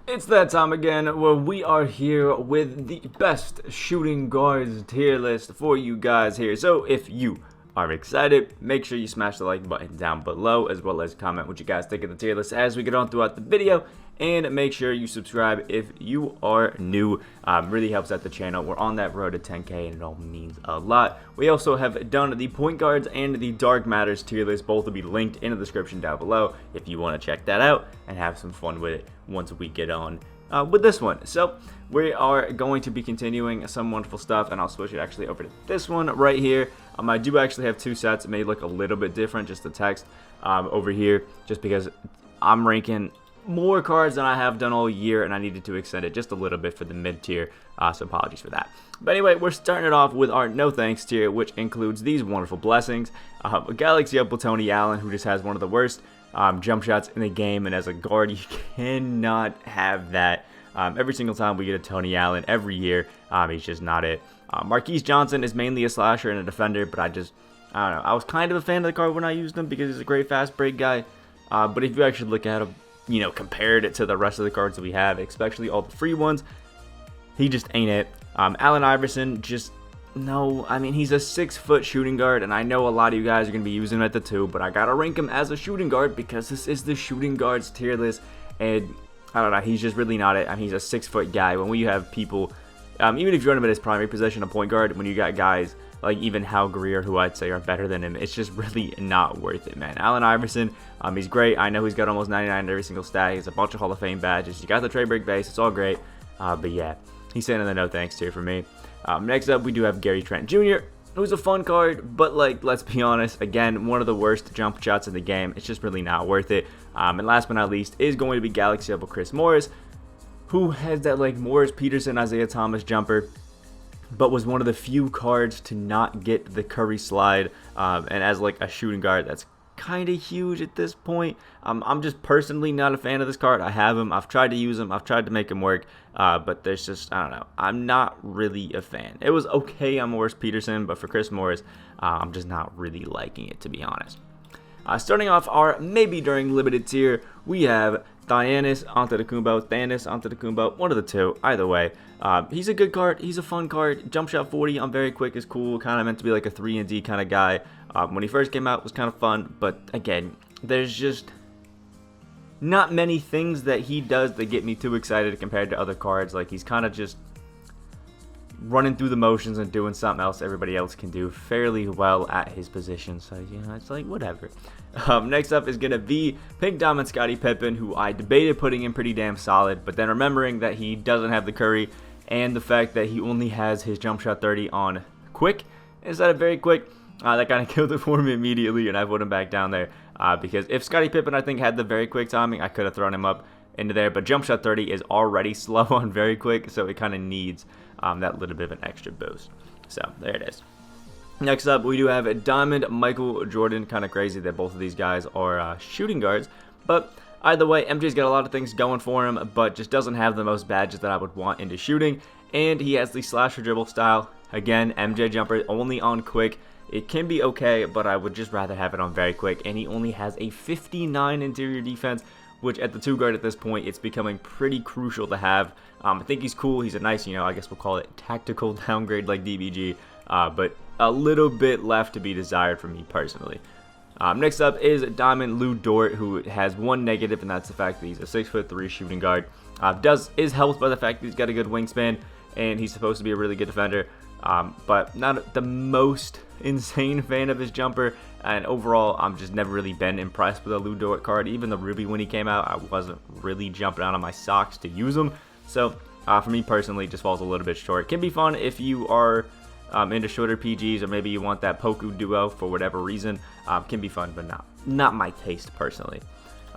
It's that time again where we are here with the best shooting guards tier list for you guys here. So if you are excited, make sure you smash the like button down below, as well as comment what you guys think of the tier list as we get on throughout the video. And make sure you subscribe if you are new. Really helps out the channel. We're on that road to 10K and it all means a lot. We also have done the point guards and the dark matters tier list. Both will be linked in the description down below if you want to check that out and have some fun with it once we get on with this one. So we are going to be continuing some wonderful stuff, and I'll switch it actually over to this one right here. I do actually have two sets. It may look a little bit different, just the text over here, just because I'm ranking more cards than I have done all year, and I needed to extend it just a little bit for the mid tier, so apologies for that. But anyway, we're starting it off with our no thanks tier, which includes these wonderful blessings. A Galaxy up with Tony Allen, who just has one of the worst jump shots in the game, and as a guard you cannot have that. Every single time we get a Tony Allen every year, he's just not it. Marquise Johnson is mainly a slasher and a defender, but I don't know, I was kind of a fan of the card when I used him because he's a great fast break guy, but if you actually look at him, you know, compared it to the rest of the cards that we have, especially all the free ones, he just ain't it. Allen Iverson, just no. I mean, he's a 6-foot shooting guard, and I know a lot of you guys are going to be using him at the 2, but I gotta rank him as a shooting guard because this is the shooting guards tier list, and I don't know, he's just really not it. I mean, he's a 6-foot guy. When we have people, even if you run him at his primary position, a point guard, when you got guys like even Hal Greer, who I'd say are better than him, it's just really not worth it, man. Allen Iverson, he's great. I know he's got almost 99 in every single stat. He has a bunch of Hall of Fame badges. You got the trade break base. It's all great. But yeah, he's sitting in the no thanks tier for me. Next up, we do have Gary Trent Jr., who's a fun card, but like, let's be honest, again, one of the worst jump shots in the game. It's just really not worth it. And last but not least is going to be Galaxy up with Chris Morris, who has that like Morris Peterson, Isaiah Thomas jumper, but was one of the few cards to not get the Curry slide, and as like a shooting guard, that's kind of huge at this point. I'm just personally not a fan of this card. I have him, I've tried to use him, I've tried to make him work, but there's just, I don't know, I'm not really a fan. It was okay on Morris Peterson, but for Chris Morris, I'm just not really liking it, to be honest. Starting off our maybe during limited tier, we have Giannis Antetokounmpo, one of the two, either way. He's a good card, he's a fun card. Jump shot 40 on very quick is cool, kind of meant to be like a 3-and-D kind of guy. When he first came out, it was kind of fun, but again, there's just not many things that he does that get me too excited compared to other cards. Like, he's kind of just running through the motions and doing something else everybody else can do fairly well at his position, so you know, it's like whatever. Next up is gonna be Pink Diamond Scottie Pippen, who I debated putting in pretty damn solid, but then remembering that he doesn't have the Curry and the fact that he only has his jump shot 30 on quick instead of very quick, that kind of killed it for me immediately, and I put him back down there, because if Scottie Pippen, I think, had the very quick timing, I could have thrown him up into there, but jump shot 30 is already slow on very quick, so it kind of needs that little bit of an extra boost. So there it is. Next up, we do have Diamond Michael Jordan. Kind of crazy that both of these guys are shooting guards, but either way, MJ's got a lot of things going for him, but just doesn't have the most badges that I would want into shooting, and he has the slasher dribble style. Again, MJ jumper only on quick. It can be okay, but I would just rather have it on very quick, and he only has a 59 interior defense, which at the 2 guard at this point, it's becoming pretty crucial to have. I think he's cool. He's a nice, you know, I guess we'll call it tactical downgrade like DBG, but a little bit left to be desired for me personally. Next up is Diamond Lou Dort, who has one negative, and that's the fact that he's a 6'3" shooting guard. Is helped by the fact that he's got a good wingspan, and he's supposed to be a really good defender, but not the most insane fan of his jumper, and overall I'm just never really been impressed with the Lou Dort card. Even the Ruby when he came out, I wasn't really jumping out of my socks to use him, so for me personally, it just falls a little bit short. It can be fun if you are into shorter PGs, or maybe you want that Poku duo for whatever reason. Can be fun, but not my taste personally.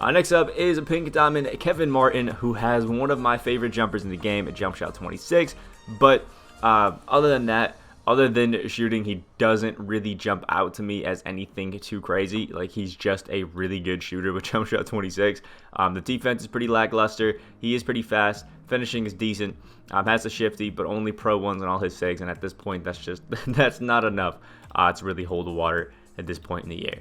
Next up is Pink Diamond Kevin Martin, who has one of my favorite jumpers in the game at jump shot 26, but other than that, other than shooting, he doesn't really jump out to me as anything too crazy. Like, he's just a really good shooter with jump shot 26. The defense is pretty lackluster. He is pretty fast. Finishing is decent. Has a shifty, but only pro ones on all his sigs, and at this point, that's not enough to really hold the water at this point in the year.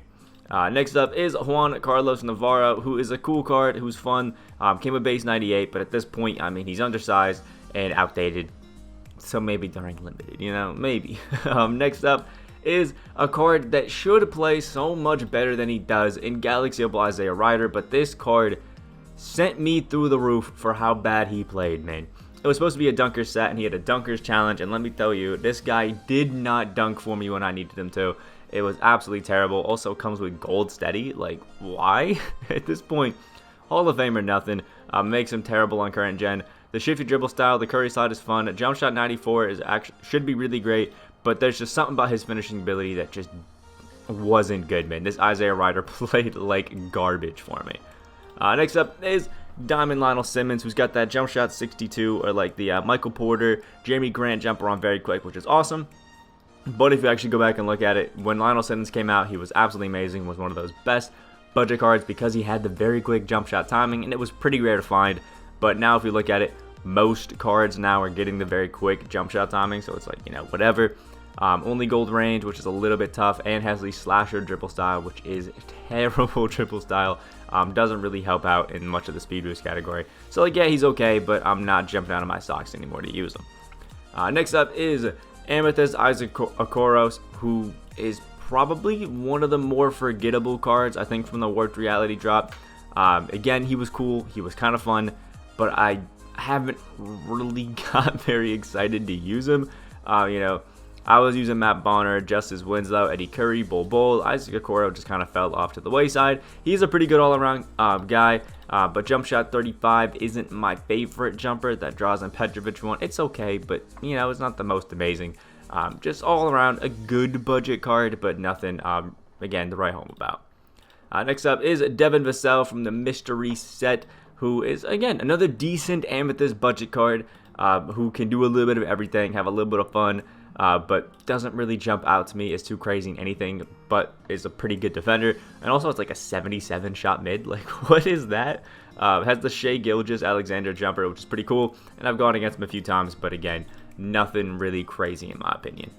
Next up is Juan Carlos Navarro, who is a cool card, who's fun. Came with base 98, but at this point, I mean, he's undersized and outdated. So maybe during limited, you know, maybe. Next up is a card that should play so much better than he does in Galaxy Opal Isaiah Rider, but this card sent me through the roof for how bad he played, man. It was supposed to be a dunker set, and he had a dunker's challenge, and let me tell you, this guy did not dunk for me when I needed him to. It was absolutely terrible. Also comes with gold steady. Like, why? At this point, Hall of Fame or nothing. Makes him terrible on current gen. The shifty dribble style, the curry slide is fun. Jump shot 94 is should be really great, but there's just something about his finishing ability that just wasn't good, man. This Isaiah Rider played like garbage for me. Next up is Diamond Lionel Simmons, who's got that jump shot 62, or like the Michael Porter, Jeremy Grant jumper on very quick, which is awesome. But if you actually go back and look at it, when Lionel Simmons came out, he was absolutely amazing, was one of those best budget cards because he had the very quick jump shot timing, and it was pretty rare to find. But now if you look at it, most cards now are getting the very quick jump shot timing, so it's like, you know, whatever. Only gold range, which is a little bit tough, and has the slasher dribble style, which is terrible dribble style. Doesn't really help out in much of the speed boost category. So like, yeah, he's okay, but I'm not jumping out of my socks anymore to use him. Next up is Amethyst Isaac Okoro's, who is probably one of the more forgettable cards, I think, from the Warped Reality drop. Again, he was cool, he was kind of fun, but I haven't really got very excited to use him. You know, I was using Matt Bonner, Justice Winslow, Eddie Curry, Bol, Isaac Okoro just kind of fell off to the wayside. He's a pretty good all-around guy, but jump shot 35 isn't my favorite jumper. That Drazen Petrovic one, it's okay, but, you know, it's not the most amazing. Just all around a good budget card, but nothing, again, to write home about. Next up is Devin Vassell from the Mystery set, who is, again, another decent Amethyst budget card, who can do a little bit of everything, have a little bit of fun, but doesn't really jump out to me as too crazy in anything, but is a pretty good defender. And also it's like a 77 shot mid. Like, what is that? Has the Shea Gilgeous-Alexander jumper, which is pretty cool, and I've gone against him a few times, but again, nothing really crazy in my opinion.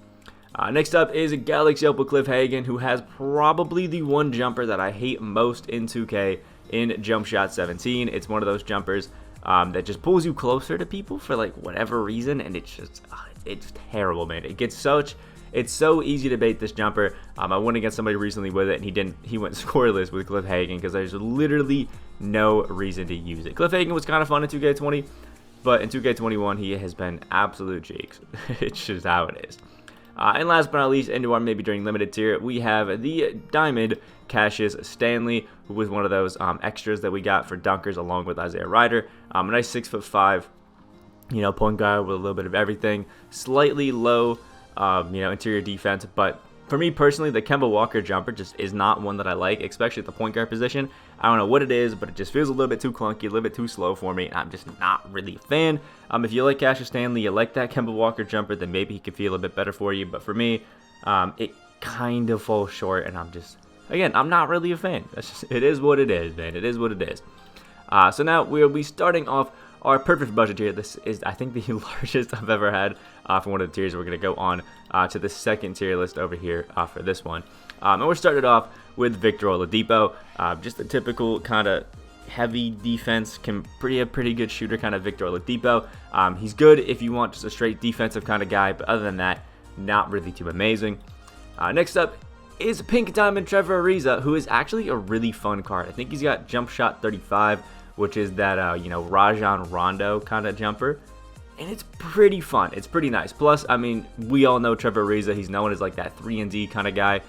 Next up is Galaxy Opal Cliff Hagan, who has probably the one jumper that I hate most in 2K in Jump Shot 17. It's one of those jumpers that just pulls you closer to people for like whatever reason, and it's just it's terrible, man. It's so easy to bait this jumper. I went against somebody recently with it, and he went scoreless with Cliff Hagan because there's literally no reason to use it. Cliff Hagan was kind of fun in 2K20, but in 2K21 he has been absolute cheeks. It's just how it is. And last but not least, into our maybe during limited tier, we have the Diamond Cassius Stanley, who was one of those extras that we got for dunkers along with Isaiah Rider. A nice 6'5", you know, point guard with a little bit of everything. Slightly low, you know, interior defense, but for me personally, the Kemba Walker jumper just is not one that I like, especially at the point guard position. I don't know what it is, but it just feels a little bit too clunky, a little bit too slow for me, and I'm just not really a fan. If you like Cassius Stanley, you like that Kemba Walker jumper, then maybe he could feel a bit better for you, but for me, it kind of falls short, and again, I'm not really a fan. It is what it is, man. It is what it is. So now we'll be starting off our perfect budget tier. This is, I think, the largest I've ever had for one of the tiers. We're going to go on to the second tier list over here for this one. And we're started off with Victor Oladipo. Just a typical kind of heavy defense, pretty good shooter kind of Victor Oladipo. He's good if you want just a straight defensive kind of guy, but other than that, not really too amazing. Next up is Pink Diamond Trevor Ariza, who is actually a really fun card. I think he's got jump shot 35, which is that, you know, Rajon Rondo kind of jumper. And it's pretty fun. It's pretty nice. Plus, I mean, we all know Trevor Ariza. He's known as like that 3-and-D kind of guy.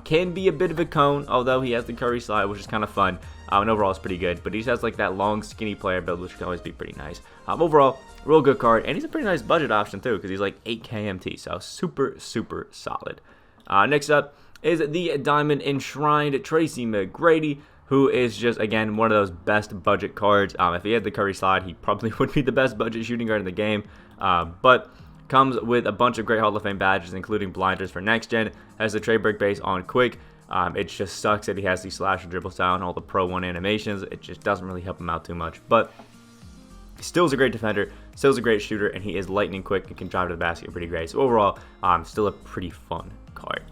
Can be a bit of a cone, although he has the curry slide, which is kind of fun. And overall, it's pretty good. But he just has like that long, skinny player build, which can always be pretty nice. Overall, real good card. And he's a pretty nice budget option, too, because he's like 8K MT. So super, super solid. Next up is the Diamond Enshrined Tracy McGrady, who is just, again, one of those best budget cards. If he had the curry slide, he probably would be the best budget shooting guard in the game. But comes with a bunch of great Hall of Fame badges, including blinders for next gen. Has the trade break base on quick. It just sucks that he has the slash dribble style and all the Pro 1 animations. It just doesn't really help him out too much. But still is a great defender, still is a great shooter, and he is lightning quick and can drive to the basket pretty great. So overall, still a pretty fun card.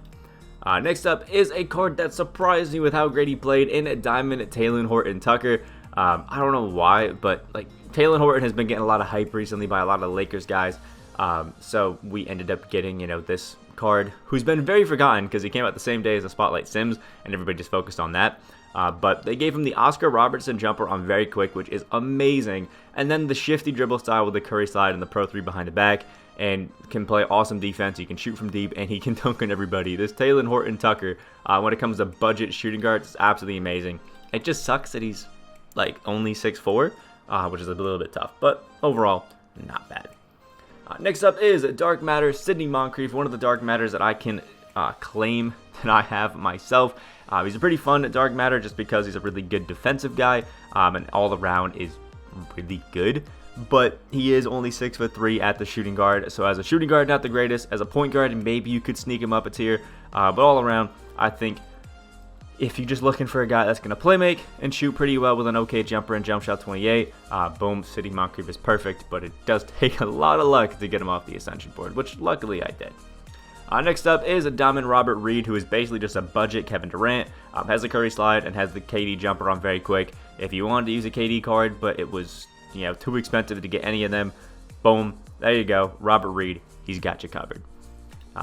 Next up is a card that surprised me with how great he played in Diamond Talen Horton-Tucker. I don't know why, but like Talen Horton has been getting a lot of hype recently by a lot of the Lakers guys. So we ended up getting, this card, who's been very forgotten because he came out the same day as the Spotlight Sims, and everybody just focused on that. But they gave him the Oscar Robertson jumper on very quick, which is amazing. And then the shifty dribble style with the Curry slide and the Pro 3 behind the back. And can play awesome defense. He can shoot from deep, and he can dunk on everybody. This Talen Horton-Tucker, when it comes to budget shooting guards, is absolutely amazing. It just sucks that he's like only 6'4", which is a little bit tough. But overall, not bad. Next up is Dark Matter Sidney Moncrief, one of the Dark Matters that I can claim that I have myself. He's a pretty fun Dark Matter just because he's a really good defensive guy, and all around is really good. But he is only 6'3" at the shooting guard, so as a shooting guard, not the greatest. As a point guard, maybe you could sneak him up a tier, but all around, I think if you're just looking for a guy that's going to play make and shoot pretty well with an okay jumper and jump shot 28, boom, Sidney Moncrief is perfect, but it does take a lot of luck to get him off the Ascension board, which luckily I did. Next up is a Diamond Robert Reed, who is basically just a budget Kevin Durant, has a Curry slide and has the KD jumper on very quick. If you wanted to use a KD card, but it was too expensive to get any of them, boom, there you go, Robert Reed, he's got you covered.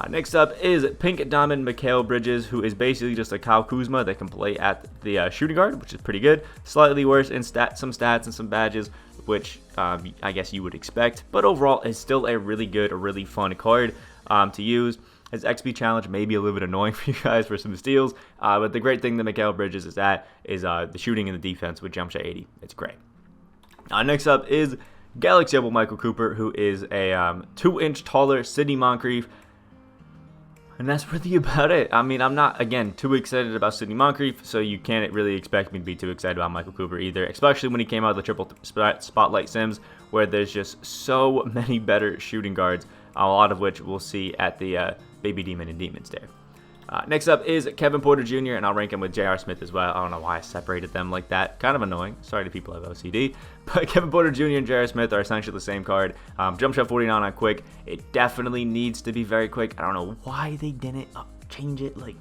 Next up is Pink Diamond Mikal Bridges, who is basically just a Kyle Kuzma that can play at the shooting guard, which is pretty good. Slightly worse in some stats and some badges, which I guess you would expect, but overall is still a really good, a really fun card to use. His XP challenge may be a little bit annoying for you guys for some steals, but the great thing that Mikal Bridges is at is the shooting and the defense with jump shot 80. It's great. Next up is Galaxy Opal Michael Cooper, who is a 2-inch taller Sidney Moncrief. And that's really about it. I mean, I'm not, again, too excited about Sidney Moncrief, so you can't really expect me to be too excited about Michael Cooper either, especially when he came out of the triple Spotlight Sims, where there's just so many better shooting guards, a lot of which we'll see at the Baby Demon and Demon Stair. Next up is Kevin Porter Jr., and I'll rank him with J.R. Smith as well. I don't know why I separated them like that. Kind of annoying. Sorry to people who have OCD. But Kevin Porter Jr. and J.R. Smith are essentially the same card. Jump shot 49 on quick. It definitely needs to be very quick. I don't know why they didn't change it. Like,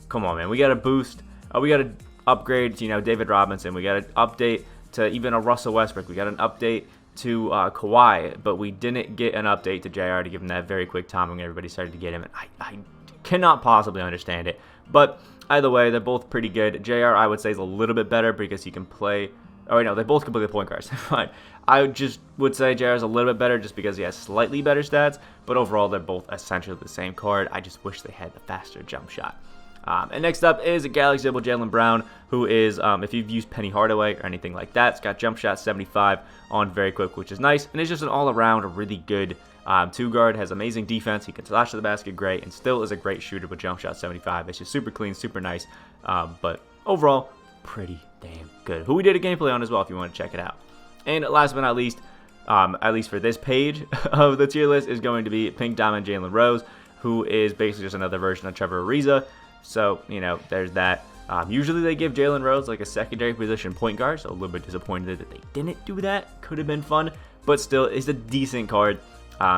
come on, man. We got to boost. We got to upgrade to, David Robinson. We got to update to even a Russell Westbrook. We got an update to Kawhi. But we didn't get an update to J.R. to give him that very quick timing. Everybody started to get him. And I cannot possibly understand it, but either way, they're both pretty good. JR, I would say, is a little bit better because he can play. Oh, wait, no, they both can play the point guards. Fine. I just would say JR is a little bit better just because he has slightly better stats, but overall, they're both essentially the same card. I just wish they had the faster jump shot. And next up is Galaxy Opal Jaylen Brown, who is, if you've used Penny Hardaway or anything like that, it's got jump shot 75 on very quick, which is nice, and it's just an all-around really good 2-guard, has amazing defense, he can slash to the basket great, and still is a great shooter with jump shot 75. It's just super clean, super nice, but overall, pretty damn good. Who we did a gameplay on as well if you want to check it out. And last but not least, at least for this page of the tier list, is going to be Pink Diamond Jalen Rose, who is basically just another version of Trevor Ariza. So, there's that. Usually they give Jalen Rose like a secondary position point guard, so a little bit disappointed that they didn't do that. Could have been fun, but still, it's a decent card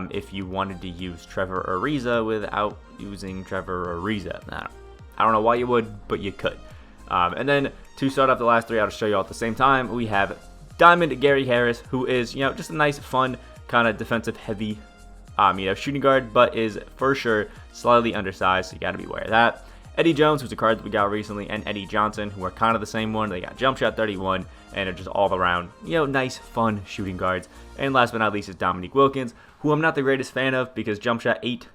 if you wanted to use Trevor Ariza without using Trevor Ariza. I don't know why you would, but you could. And then to start off the last three, I'll show you all at the same time. We have Diamond Gary Harris, who is, just a nice, fun, kind of defensive-heavy, shooting guard, but is for sure slightly undersized, so you got to be aware of that. Eddie Jones, who's a card that we got recently, and Eddie Johnson, who are kind of the same one. They got jump shot 31, and are just all around, nice, fun shooting guards. And last but not least is Dominique Wilkins, who I'm not the greatest fan of because jump shot 8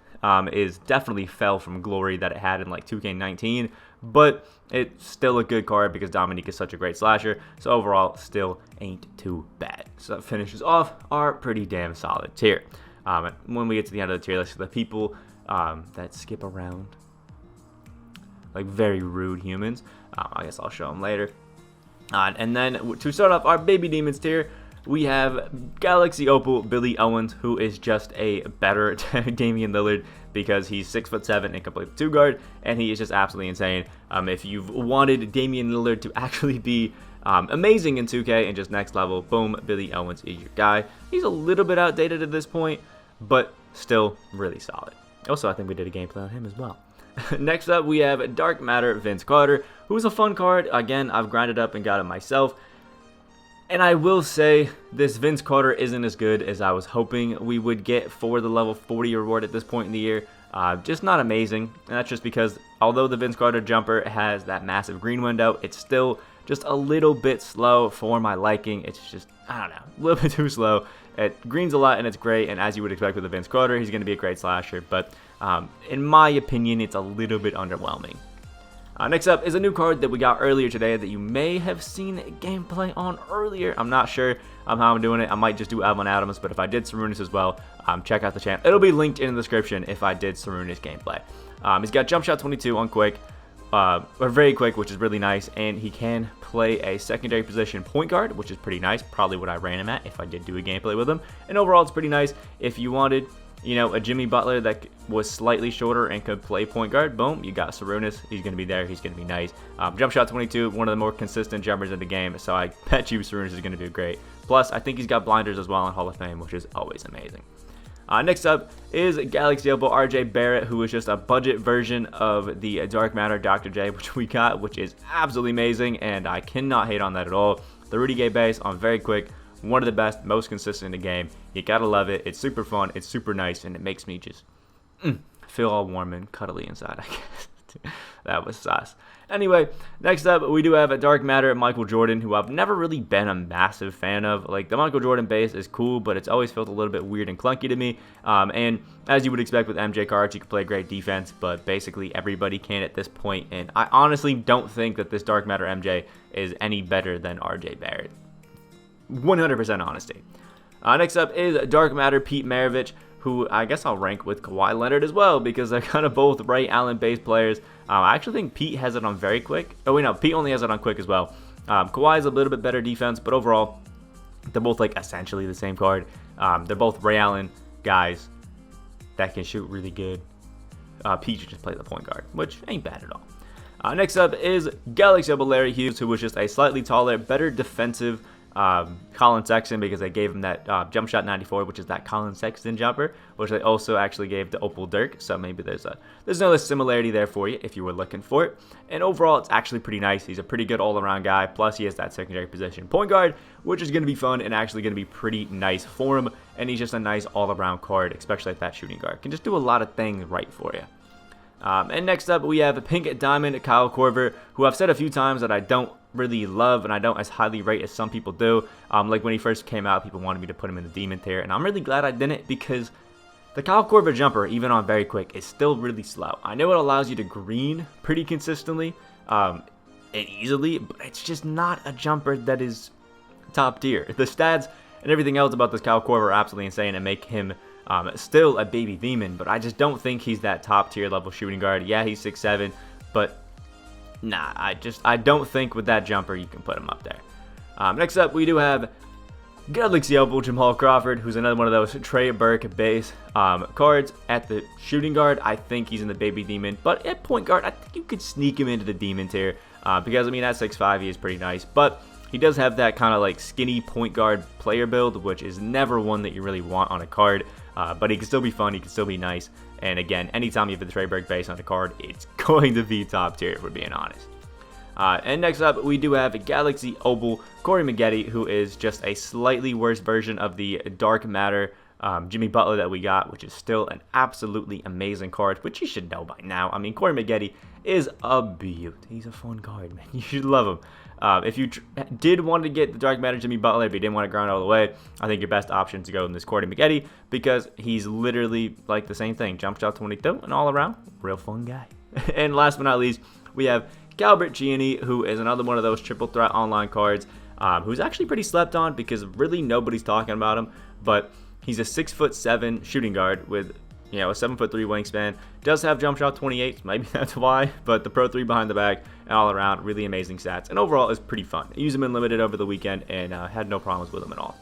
is definitely fell from glory that it had in like 2K19, but it's still a good card because Dominique is such a great slasher. So overall, still ain't too bad. So that finishes off our pretty damn solid tier. When we get to the end of the tier list, the people that skip around, like very rude humans. I guess I'll show them later. And then to start off our Baby Demons tier, we have Galaxy Opal Billy Owens, who is just a better Damian Lillard because he's 6'7" and can play the 2-guard, and he is just absolutely insane. If you've wanted Damian Lillard to actually be amazing in 2K and just next level, boom, Billy Owens is your guy. He's a little bit outdated at this point, but still really solid. Also, I think we did a gameplay on him as well. Next up, we have Dark Matter Vince Carter, who's a fun card. Again, I've grinded up and got it myself. And I will say, this Vince Carter isn't as good as I was hoping we would get for the level 40 reward at this point in the year. Just not amazing, and that's just because although the Vince Carter jumper has that massive green window, it's still just a little bit slow for my liking. It's just, I don't know, a little bit too slow. It greens a lot and it's great, and as you would expect with the Vince Carter, he's going to be a great slasher, but in my opinion, it's a little bit underwhelming. Next up is a new card that we got earlier today that you may have seen gameplay on earlier. I'm not sure how I'm doing it. I might just do Evelyn Adams, but if I did Sarunas as well, check out the channel. It'll be linked in the description if I did Sarunas gameplay. He's got Jump Shot 22 on quick, or very quick, which is really nice, and he can play a secondary position point guard, which is pretty nice. Probably what I ran him at if I did do a gameplay with him. And overall, it's pretty nice. If you wanted, you know, a Jimmy Butler that was slightly shorter and could play point guard, boom, you got Sarunas. He's going to be there. He's going to be nice. Jump Shot 22, one of the more consistent jumpers in the game, so I bet you Sarunas is going to do great. Plus, I think he's got blinders as well in Hall of Fame, which is always amazing. Next up is Galaxy Opal RJ Barrett, who is just a budget version of the Dark Matter Dr. J, which we got, which is absolutely amazing, and I cannot hate on that at all. The Rudy Gay base on very quick, one of the best, most consistent in the game. You gotta love it. It's super fun. It's super nice, and it makes me just feel all warm and cuddly inside, I guess. That was sauce. Anyway, next up, we do have a Dark Matter Michael Jordan, who I've never really been a massive fan of. Like, the Michael Jordan base is cool, but it's always felt a little bit weird and clunky to me. And as you would expect with MJ cards, you can play great defense, but basically everybody can at this point. And I honestly don't think that this Dark Matter MJ is any better than RJ Barrett. 100% honesty. Next up is Dark Matter Pete Maravich, who I guess I'll rank with Kawhi Leonard as well, because they're kind of both Ray Allen base players. I actually think Pete has it on very quick. Oh wait, no, Pete only has it on quick as well. Kawhi is a little bit better defense, but overall, they're both like essentially the same card. They're both Ray Allen guys that can shoot really good. Pete should just play the point guard, which ain't bad at all. Next up is Galaxy Opal Larry Hughes, who was just a slightly taller, better defensive Colin Sexton, because they gave him that Jump Shot 94, which is that Colin Sexton jumper, which they also actually gave to Opal Dirk. So maybe there's another similarity there for you if you were looking for it. And overall, it's actually pretty nice. He's a pretty good all-around guy. Plus, he has that secondary position point guard, which is going to be fun and actually going to be pretty nice for him. And he's just a nice all-around card, especially at that shooting guard. Can just do a lot of things right for you. And next up, we have Pink Diamond Kyle Korver, who I've said a few times that I don't really love and I don't as highly rate as some people do. Like when he first came out, people wanted me to put him in the demon tier, and I'm really glad I didn't, because the Kyle Korver jumper, even on very quick, is still really slow. I know it allows you to green pretty consistently and easily, but it's just not a jumper that is top tier. The stats and everything else about this Kyle Korver are absolutely insane and make him still a baby demon, but I just don't think he's that top tier level shooting guard. Yeah, he's 6'7", but nah, I don't think with that jumper you can put him up there. Next up, we do have Galaxy Opal Jamal Crawford, who's another one of those Trey Burke base cards. At the shooting guard, I think he's in the baby demon, but at point guard, I think you could sneak him into the demon tier, because I mean at 6'5", he is pretty nice, but he does have that kind of like skinny point guard player build, which is never one that you really want on a card. But he can still be fun, he can still be nice, and again, anytime you have the Trey Burke base on a card, it's going to be top tier, if we're being honest. And next up, we do have Galaxy Opal Corey Maggette, who is just a slightly worse version of the Dark Matter Jimmy Butler that we got, which is still an absolutely amazing card, which you should know by now. I mean, Corey Maggette is a beaut. He's a fun card, man. You should love him. If you did want to get the Dark Matter Jimmy Butler, if you didn't want to grind all the way, I think your best option to go in this Corey Maggette, because he's literally like the same thing. Jump Shot 22 and all around, real fun guy. And last but not least, we have Calbert Gianni, who is another one of those triple threat online cards, who's actually pretty slept on because really nobody's talking about him, but he's a 6'7" shooting guard with, you know, a 7'3" wingspan. Does have Jump Shot 28, maybe that's why, but the Pro 3 behind the back and all around, really amazing stats. And overall, is pretty fun. I used him in Limited over the weekend and had no problems with him at all.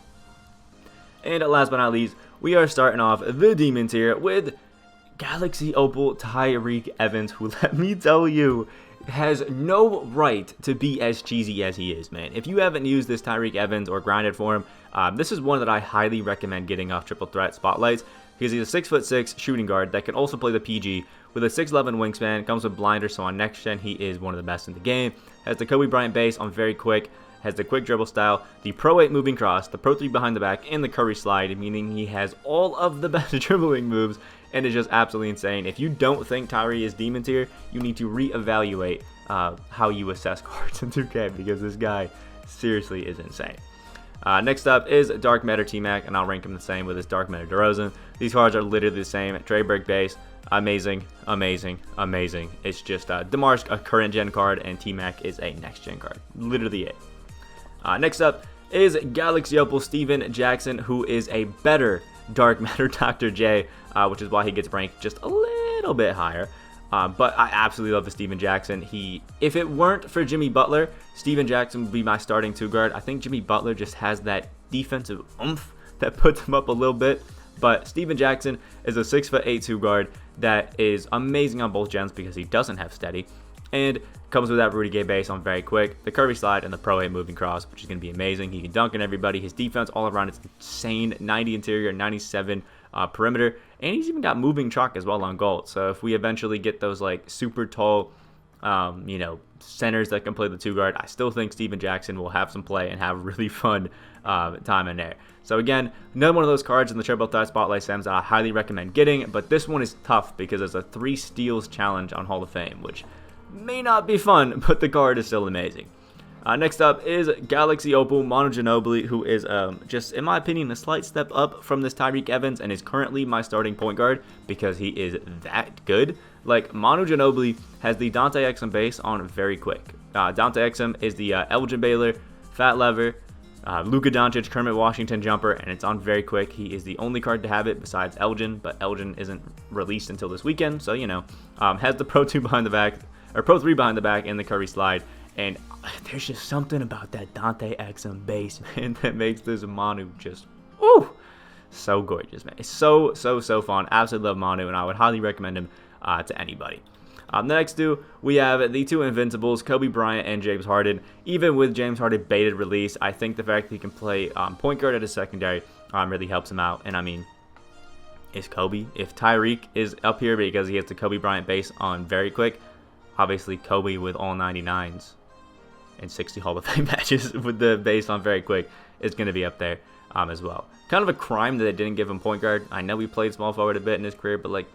And last but not least, we are starting off the Demon tier with Galaxy Opal Tyreke Evans, who, let me tell you, has no right to be as cheesy as he is, man. If you haven't used this Tyreke Evans or grinded for him, this is one that I highly recommend getting off triple threat spotlights. because he's a 6'6" shooting guard that can also play the PG with a 6'11" wingspan, comes with blinder, so on next gen he is one of the best in the game. Has the Kobe Bryant base on very quick, has the quick dribble style, the Pro 8 moving cross, the Pro 3 behind the back, and the Curry slide, meaning he has all of the best dribbling moves, and is just absolutely insane. If you don't think Tyree is demon tier, you need to reevaluate how you assess cards in 2K, because this guy seriously is insane. Next up is Dark Matter T-Mac, and I'll rank him the same with his Dark Matter DeRozan. These cards are literally the same. Tradeberg base, amazing, amazing, amazing. It's just DeMar's a current gen card, and T-Mac is a next gen card. Literally it. Next up is Galaxy Opal Steven Jackson, who is a better Dark Matter Dr. J, which is why he gets ranked just a little bit higher. But I absolutely love the Steven Jackson. If it weren't for Jimmy Butler, Steven Jackson would be my starting 2-guard. I think Jimmy Butler just has that defensive oomph that puts him up a little bit. But Steven Jackson is a 6'8" 2-guard that is amazing on both gens because he doesn't have steady. And comes with that Rudy Gay base on very quick, the Curry slide, and the Pro 8 moving cross, which is going to be amazing. He can dunk on everybody. His defense all around is insane. 90 interior, 97 perimeter, and he's even got moving chalk as well on gold. So if we eventually get those like super tall, centers that can play the 2-guard, I still think Steven Jackson will have some play and have really fun time in there. So again, another one of those cards in the Triple Threat Spotlight Sims that I highly recommend getting, but this one is tough because it's a 3 steals challenge on Hall of Fame, which may not be fun, but the card is still amazing. Next up is Galaxy Opal Manu Ginobili, who is just, in my opinion, a slight step up from this Tyreke Evans and is currently my starting point guard because he is that good. Like, Manu Ginobili has the Dante Exum base on very quick. Dante Exum is the Elgin Baylor, Fat Lever, Luka Doncic, Kermit Washington jumper, and it's on very quick. He is the only card to have it besides Elgin, but Elgin isn't released until this weekend, so has the Pro 2 behind the back, or Pro 3 behind the back, and the Curry slide. And there's just something about that Dante Exum base, man, that makes this Manu just, so gorgeous, man. It's so fun. Absolutely love Manu, and I would highly recommend him to anybody. The next two, we have the two Invincibles, Kobe Bryant and James Harden. Even with James Harden baited release, I think the fact that he can play point guard at his secondary really helps him out. And I mean, is Kobe, if Tyreke is up here because he has the Kobe Bryant base on very quick, obviously Kobe with all 99s and 60 Hall of Fame matches with the base on very quick is going to be up there as well. Kind of a crime that they didn't give him point guard. I know he played small forward a bit in his career, but like,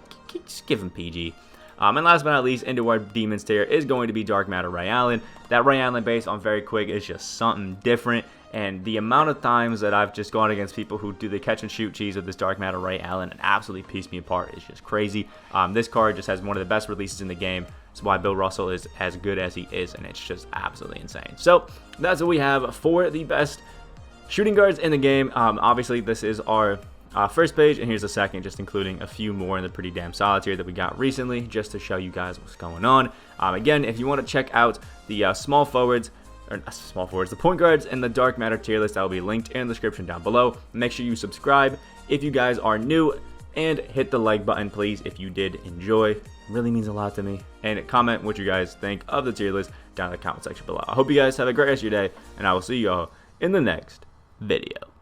just give him PG. And last but not least, into our Demons tier is going to be Dark Matter Ray Allen. That Ray Allen base on very quick is just something different. And the amount of times that I've just gone against people who do the catch and shoot cheese with this Dark Matter Ray Allen and absolutely piece me apart is just crazy. This card just has one of the best releases in the game. That's why Bill Russell is as good as he is, and it's just absolutely insane. So that's what we have for the best shooting guards in the game. Obviously, this is our first page, and here's the second, just including a few more in the pretty damn solid tier that we got recently, just to show you guys what's going on. Again, if you want to check out the the point guards and the Dark Matter tier list, that will be linked in the description down below. Make sure you subscribe if you guys are new, and hit the like button, please, if you did enjoy. It really means a lot to me. And comment what you guys think of the tier list down in the comment section below. I hope you guys have a great rest of your day, and I will see you all in the next video.